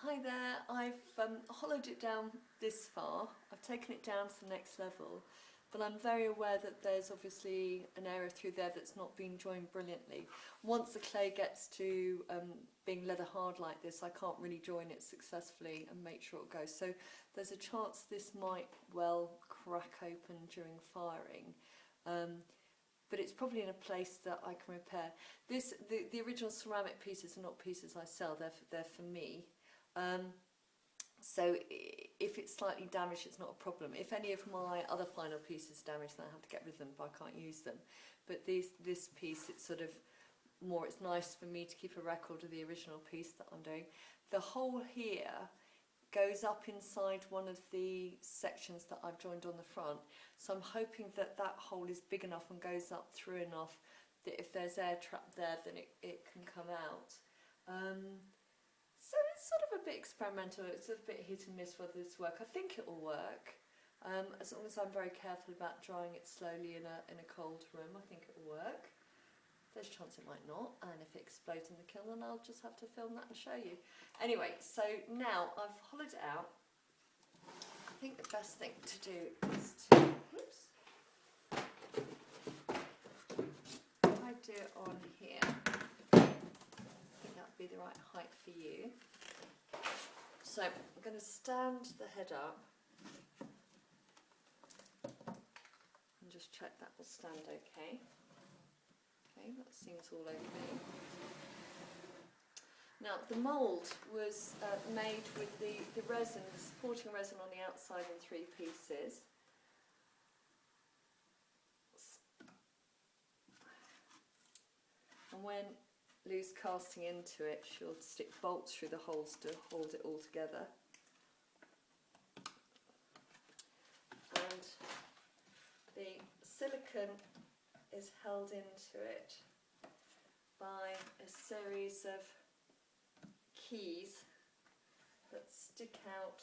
Hi there, I've hollowed it down this far. I've taken it down to the next level, but I'm very aware that there's obviously an area through there that's not been joined brilliantly. Once the clay gets to being leather hard like this, I can't really join it successfully and make sure it goes. So there's a chance this might well crack open during firing. But it's probably in a place that I can repair. The original ceramic pieces are not pieces I sell, they're for me. So if it's slightly damaged, it's not a problem. If any of my other final pieces are damaged, then I have to get rid of them, but I can't use them. But this piece, it's sort of more, it's nice for me to keep a record of the original piece that I'm doing. The hole here goes up inside one of the sections that I've joined on the front. So I'm hoping that that hole is big enough and goes up through enough that if there's air trapped there, then it can come out. So it's sort of a bit experimental, it's a bit hit and miss whether this will work. I think it will work, as long as I'm very careful about drying it slowly in a cold room. I think it will work. There's a chance it might not, and if it explodes in the kiln, then I'll just have to film that and show you. Anyway, so now I've hollowed it out. I think the best thing to do is to, oops, if I do it on here, that would be the right height for you. So I'm going to stand the head up and just check that will stand okay. Okay, that seems all okay. Now the mould was made with the resin, the supporting resin on the outside in 3 pieces. And when Lou's casting into it, she'll stick bolts through the holes to hold it all together. And the silicone is held into it by a series of keys that stick out.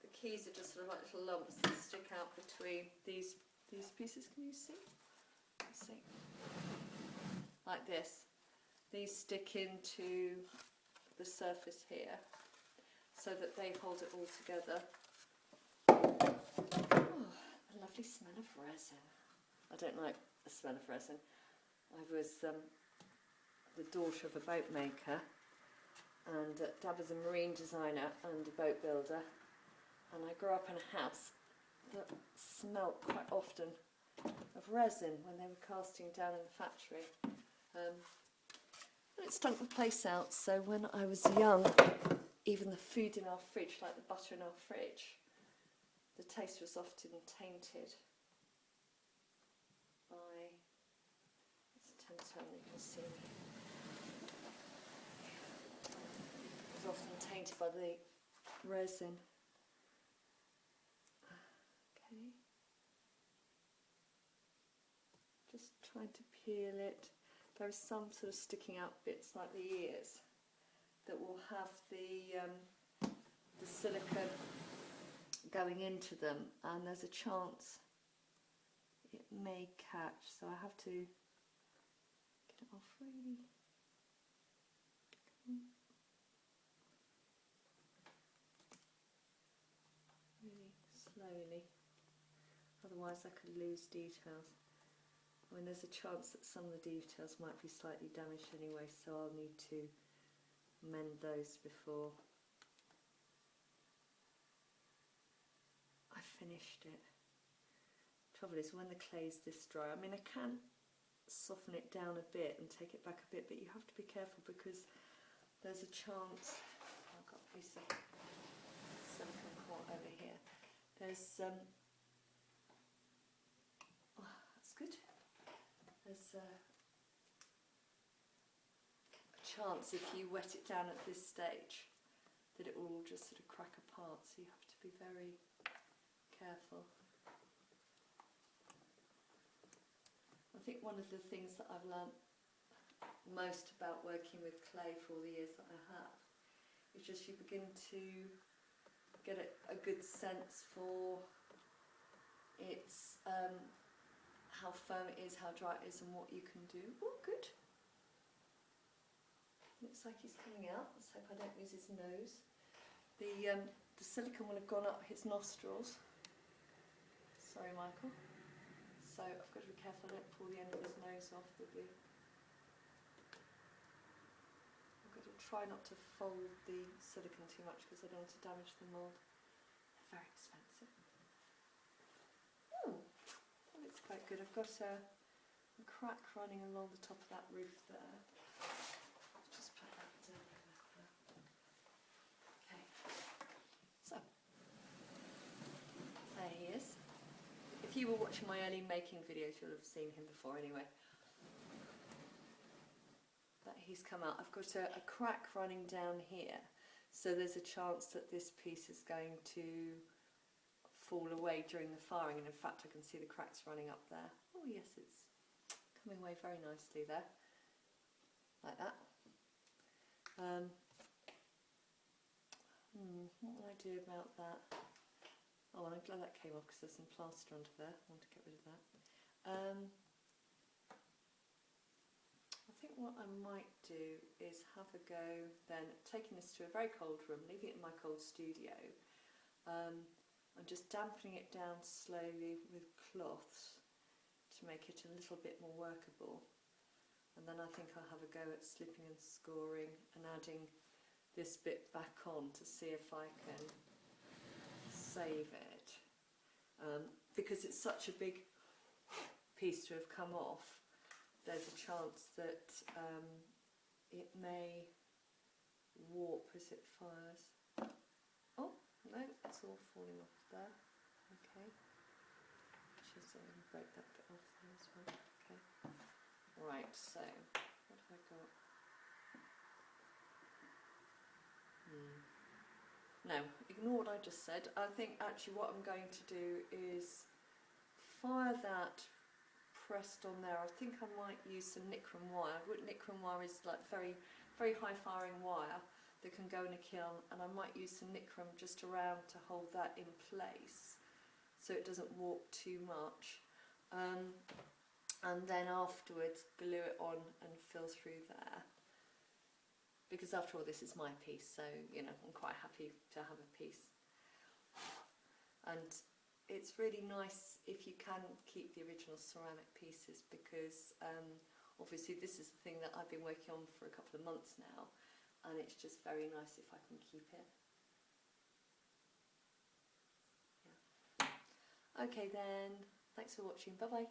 The keys are just sort of like little lumps that stick out between these pieces. Can you see? Let's see. Like this. These stick into the surface here so that they hold it all together. Oh, a lovely smell of resin. I don't like the smell of resin. I was the daughter of a boat maker, and Dad was a marine designer and a boat builder, and I grew up in a house that smelt quite often of resin when they were casting down in the factory. It stunk the place out, so when I was young, even the food in our fridge, like the butter in our fridge, the taste was often tainted by, let's turn so you can see me. It was often tainted by the resin. Okay. Just trying to peel it. There are some sort of sticking out bits like the ears that will have the silicone going into them, and there's a chance it may catch, so I have to get it off really. Really slowly, otherwise I could lose details. I mean, there's a chance that some of the details might be slightly damaged anyway, so I'll need to mend those before I finished it. Trouble is, when the clay's this dry, I mean, I can soften it down a bit and take it back a bit, but you have to be careful because there's a chance. I've got a piece of silicone cord over here. There's oh, that's good. There's a chance if you wet it down at this stage that it will all just sort of crack apart, so you have to be very careful. I think one of the things that I've learnt most about working with clay for all the years that I have is just you begin to get a good sense for its how firm it is, how dry it is, and what you can do. Oh, good. Looks like he's coming out. Let's hope I don't lose his nose. The silicone will have gone up his nostrils. Sorry, Michael. So I've got to be careful I don't pull the end of his nose off with the... I've got to try not to fold the silicone too much because I don't want to damage the mould. They're very expensive. Oh, that looks quite good. I've got a crack running along the top of that roof there. Let's just put that down. Okay, so there he is. If you were watching my early making videos, you'll have seen him before anyway. But he's come out. I've got a crack running down here, so there's a chance that this piece is going to fall away during the firing, and in fact I can see the cracks running up there. Oh yes, it's coming away very nicely there, like that. What will I do about that? Oh, well, I'm glad that came off because there's some plaster under there. I want to get rid of that. I think what I might do is have a go then taking this to a very cold room, leaving it in my cold studio. I'm just dampening it down slowly with cloths to make it a little bit more workable. And then I think I'll have a go at slipping and scoring and adding this bit back on to see if I can save it. Because it's such a big piece to have come off, there's a chance that it may warp as it fires. Oh, no, it's all falling off there. Okay. Just break that bit off there as well. Okay. Right, so what have I got? No, ignore what I just said. I think actually what I'm going to do is fire that pressed on there. I think I might use some Nichrome wire. Nichrome wire is like very high firing wire that can go in a kiln, and I might use some Nichrome just around to hold that in place so it doesn't warp too much. And then afterwards glue it on and fill through there. Because after all, this is my piece, so you know I'm quite happy to have a piece. And it's really nice if you can keep the original ceramic pieces, because obviously this is the thing that I've been working on for a couple of months now, and it's just very nice if I can keep it. Yeah. Okay then, thanks for watching, bye bye.